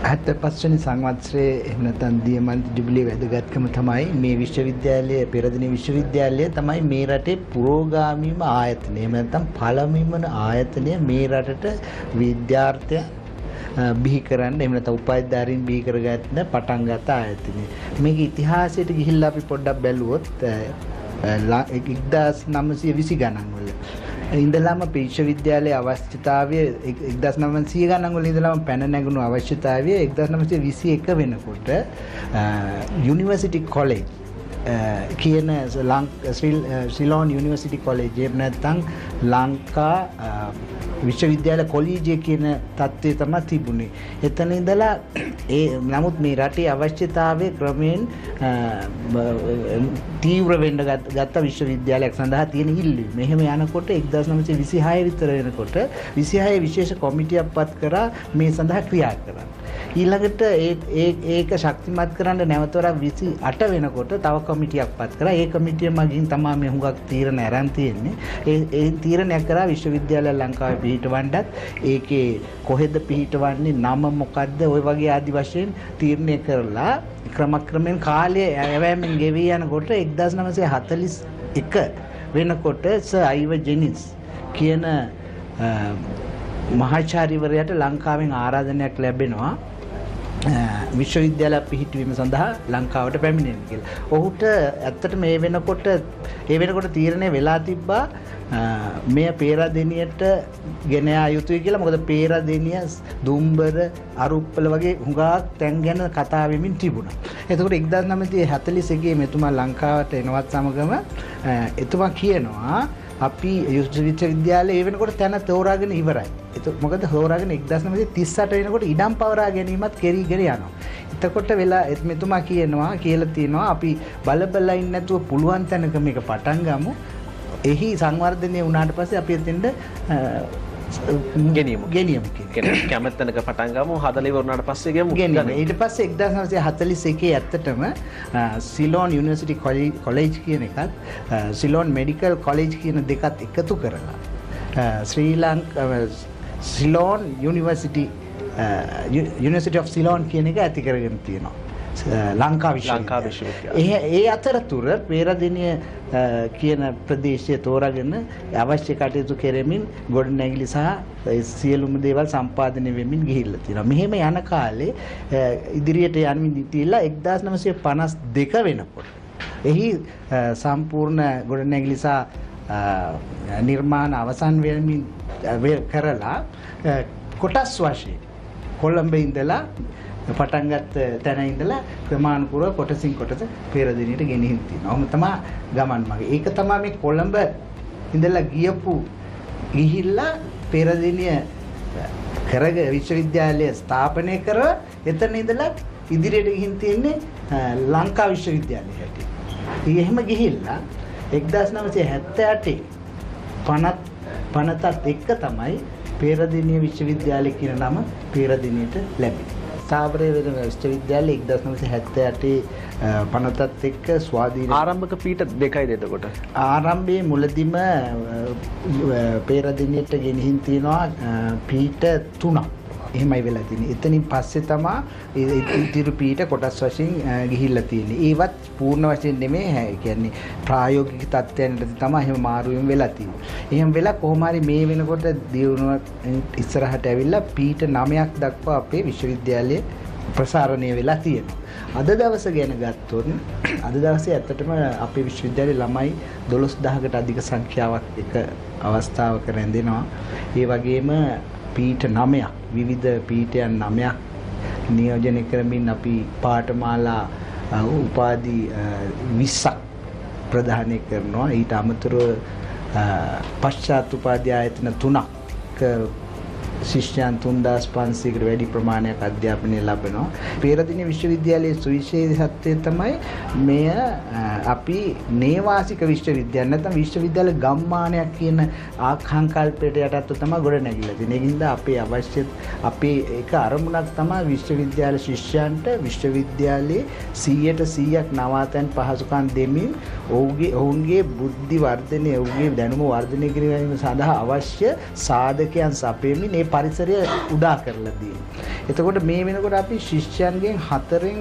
75 වෙනි සංවත්සරයේ එහෙම නැත්නම් දියමන්ති ජුබිලි වැදගත්කම තමයි මේ විශ්වවිද්‍යාලයේ පෙරදින විශ්වවිද්‍යාලය තමයි මේ රටේ පුරෝගාමීම ආයතනය. එහෙම නැත්නම් පළමුවන ආයතනය මේ රටට විද්‍යාර්ථය බිහි කරන්න එහෙම නැත්නම් උපාධිධාරීන් බිහි කරගන්න පටන් ගත්ත ආයතනය. මේක ඉතිහාසයට ගිහිල්ලා අපි පොඩ්ඩක් බැලුවොත් 1920 ගණන් වල ඉඳලාම විශ්වවිද්‍යාලයේ අවශ්‍යතාවය 1900 ගණන් වල ඉඳලාම පැන නැගුණු අවශ්‍යතාවය 1921 වෙනකොට යුනිවර්සිටි කොලෙජ් කියන සිලෝන් යුනිවර්සිටි කොලෙජ් එහෙම නැත්නම් ලංකා විශ්වවිද්‍යාල කොලීජිය කියන තත්ත්වය තමයි තිබුණේ. එතන ඉඳලා නමුත් මේ රටේ අවශ්‍යතාවය ක්‍රමයෙන් තීව්‍ර වෙන්න ගත්ත විශ්වවිද්‍යාලයක් සඳහා තියෙන ඉල්ලීම. මෙහෙම යනකොට 1926 විතර වෙනකොට 26 විශේෂ කොමිටියක් පත් කරා මේ සඳහා ක්‍රියා කරන්න. ඊළඟට ඒක ශක්තිමත් කරන්න නැවතවරක් 28 වෙනකොට තව කොමිටියක් පත් කරා. ඒ කොමිටිය මගින් තමයි මේ හුඟක් තීරණ අරන් තියෙන්නේ. ඒ තීරණයක් කරා විශ්වවිද්‍යාල ලංකාවේ පිහිටවන්නත් ඒකේ කොහෙද පිහිටවන්නේ නම මොකද්ද ඔය වගේ ආදි වශයෙන් තීරණය කරලා ක්‍රමක්‍රමයෙන් කාලය යෑමෙන් ගෙවී යනකොට 1941 වෙනකොට සර් අයිවර් ජෙනිස් කියන මහාචාර්යවරයාට ලංකාවෙන් ආරාධනයක් ලැබෙනවා විශ්වවිද්‍යාල පිහිටවීම සඳහා ලංකාවට පැමිණෙන්න කියලා. ඔහුට ඇත්තටම මේ වෙනකොට තීරණය වෙලා තිබ්බා මේ පේරාදෙනියට ගෙන යා යුතුයි කියලා. මොකද පේරාදෙනිය දුම්බර අරුප්පල වගේ හුඟක් තැන් ගැන කතා වෙමින් තිබුණා. එතකොට 1941 මෙතුමා ලංකාවට එනවත් සමගම එතුමා කියනවා අපි විශ්වවිද්‍යාලයේ ඒ වෙනකොට තැන තෝරාගෙන ඉවරයි. මොකද තෝරාගෙන 1938 වෙනකොට ඉඩම් පවරා ගැනීමත් කෙරීගෙන යනවා. එතකොට වෙලා මෙතුමා කියලා තියෙනවා අපි බලබලා ඉන්න නැතුව පුළුවන් තැනක මේක පටන් ගමු. එහි සංවර්ධනය වුණාට පස්සේ අපි එතෙන්ද ගෙනියමු කියන කැමැත්තනක පටන් ගමු. හදලා ඉවරනාට පස්සේ ගෙනියමු. ඊට පස්සේ 1941 ඇත්තටම සිලෝන් යුනිවර්සිටි කොලෙජ් කියන එකත් සිලෝන් මෙඩිකල් කොලෙජ් කියන දෙකත් එකතු කරලා සිලෝන් යුනිවර්සිටි ඔෆ් සිලෝන් කියන එක ඇති කරගෙන තියෙනවා. ලංකා විශ්වවිද්‍යාලය. ඒ අතරතුර පේරාදෙනිය කියන ප්‍රදේශය තෝරාගෙන අවශ්‍ය කටයුතු කෙරෙමින් ගොඩනැගිලි සහ සියලුම දේවල් සම්පාදනය වෙමින් ගිහිල්ලා තියෙනවා. මෙහෙම යන කාලේ ඉදිරියට යමින් ඉතිලා 1952 වෙනකොට එහි සම්පූර්ණ ගොඩනැගිලි සහ නිර්මාණ අවසන් වෙමින් කරලා කොටස් වශයෙන් කොළඹ ඉඳලා පටන් ගත්ත තැන ඉඳලා ක්‍රමානුකූලව කොටසින් කොටස පේරාදෙනියට ගෙනිහින් තියෙනවා. ඔහොම තමයි ගමන් මගේ. ඒක තමයි මේ කොළඹ ඉඳලා ගිහිල්ලා පේරාදෙනිය විශ්වවිද්‍යාලය ස්ථාපනය කර එතන ඉඳලා ඉදිරියට ගිහින් තියෙන්නේ ලංකා විශ්වවිද්‍යාලය හැටියට. ඉතින් එහෙම ගිහිල්ලා 1978 පනතත් එක්ක තමයි පේරාදෙනිය විශ්වවිද්‍යාලය කියන නම පේරාදෙනියට ලැබෙන්නේ. ස්ථාවරය වෙන විශ්වවිද්‍යාලය 1978 පනතත් එක්ක ස්වාධීන ආරම්භක පීඨ දෙකයිද එතකොට? ආරම්භයේ මුලදිම පේරාදෙනියට ගෙනihin තියෙනවා පීඨ 3ක්. එහෙමයි වෙලා තියෙන්නේ. එතනින් පස්සේ තමයි ඉතිරි පීඨ කොටස් වශයෙන් ගිහිල්ලා තියෙන්නේ. ඒවත් පූර්ණ වශයෙන් නෙමෙයි. කියන්නේ ප්‍රායෝගික තත්ත්වයන්ට තමයි එහෙම මාරුවෙන් වෙලා තියෙන්නේ. එහෙම වෙලා කොහොම හරි මේ වෙනකොට දියුණුව ඉස්සරහට ඇවිල්ලා පීඨ 9ක් දක්වා අපේ විශ්වවිද්‍යාලයේ ප්‍රසාරණය වෙලා තියෙනවා. අද දවස ගැන ගත්තොත් අද දවසේ ඇත්තටම අපේ විශ්වවිද්‍යාලයේ ළමයි 12000කට අධික සංඛ්‍යාවක් එක අවස්ථාවක රැඳෙනවා. ඒ වගේම පීඨ 9ක් විවිධ පීඨයන් 9ක් නියෝජනය කරමින් අපි පාඨමාලා උපාධි 20ක් ප්‍රදානය කරනවා. ඊට අමතරව පශ්චාත් උපාධි ආයතන 3ක් ශිෂ්‍යයන් 3500කට වැඩි ප්‍රමාණයක් අධ්‍යාපනය ලැබෙනවා. පේරාදෙනිය විශ්වවිද්‍යාලයේ සුවිශේෂත්වය තමයි මෙය අපි නේවාසික විශ්වවිද්‍යාල නැත්නම් විශ්වවිද්‍යාල ගම්මානයක් කියන ආකල්පයට යටත්ව තමයි ගොඩ නැගිලා තියෙන්නේ. ඒකින්ද අපේ ඒක අරමුණක් තමයි විශ්වවිද්‍යාල ශිෂ්‍යයන්ට විශ්වවිද්‍යාලයේ 100% නවාතැන් පහසුකම් දෙමින් ඔවුන්ගේ බුද්ධි වර්ධනය, ඔවුන්ගේ දැනුම වර්ධනය කිරීම සඳහා අවශ්‍ය සාධකයන් සපයමින් මේ පරිසරය උදා කරලා දෙන්නේ. එතකොට මේ වෙනකොට අපි ශිෂ්‍යයන්ගෙන් 4න්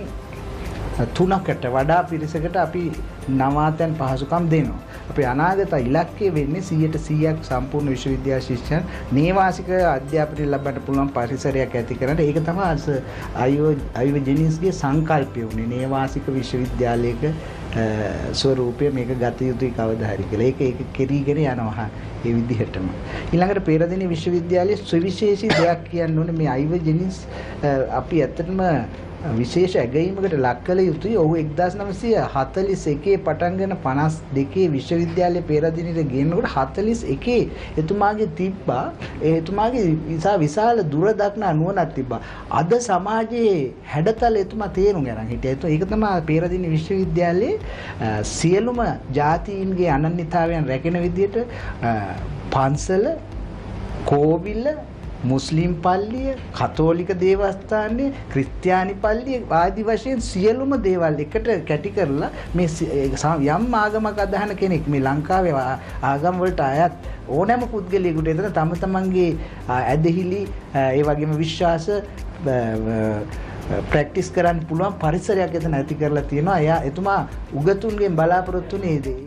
3කට වඩා පිරිසකට අපි නවාතැන් පහසුකම් දෙනවා. අපේ අනාගත ඉලක්කය වෙන්නේ 100% සම්පූර්ණ විශ්වවිද්‍යාල ශිෂ්‍යයන් නේවාසික අධ්‍යාපනය ලබන්න පුළුවන් පරිසරයක් ඇති කරන්න. ඒක තමයි අයෝජෙනිස්ගේ සංකල්පය උනේ. නේවාසික විශ්වවිද්‍යාලයක ස්වරූපය මේක ගත යුතුයි කවදා හරි කියලා. ඒක කෙරීගෙන යනවා ඒ විදිහටම. ඊළඟට පෙරදින විශ්වවිද්‍යාලයේ සුවිශේෂී දෙයක් කියන්න ඕනේ මේ අයෝජෙනිස් අපි ඇත්තටම විශේෂ ඇගයීමකට ලක් කළ යුතුයි. ඔහු 1941 පටන්ගෙන 52 විශ්වවිද්‍යාලයේ පෙරදිනට ගෙන්නකොට 41 එතුමාගේ තිබ්බා. එතුමාගේ විශාල දුර දක්නා නුවණක් තිබ්බා. අද සමාජයේ හැඩතල එතුමා තේරුම් ගන්න හිටියා. ඒක තමයි පෙරදින විශ්වවිද්‍යාලයේ සියලුම ජාතීන්ගේ අනන්‍යතාවයන් රැකෙන විදිහට පන්සල, කෝවිල, මුස්ලිම් පල්ලිය, කතෝලික දේවස්ථානය, ක්‍රිස්තියානි පල්ලිය ආදි වශයෙන් සියලුම දේවල් එකට කැටි කරලා මේ යම් ආගමක් අදහන කෙනෙක් මේ ලංකාවේ ආගම් වලට අයත් ඕනෑම පුද්ගලයෙකුට එතන තම තමන්ගේ ඇදහිලි ඒ වගේම විශ්වාස ප්‍රැක්ටිස් කරන්න පුළුවන් පරිසරයක් එතන ඇති කරලා තියෙනවා. එතුමා උගතුන්ගෙන් බලාපොරොත්තු වෙන්නේ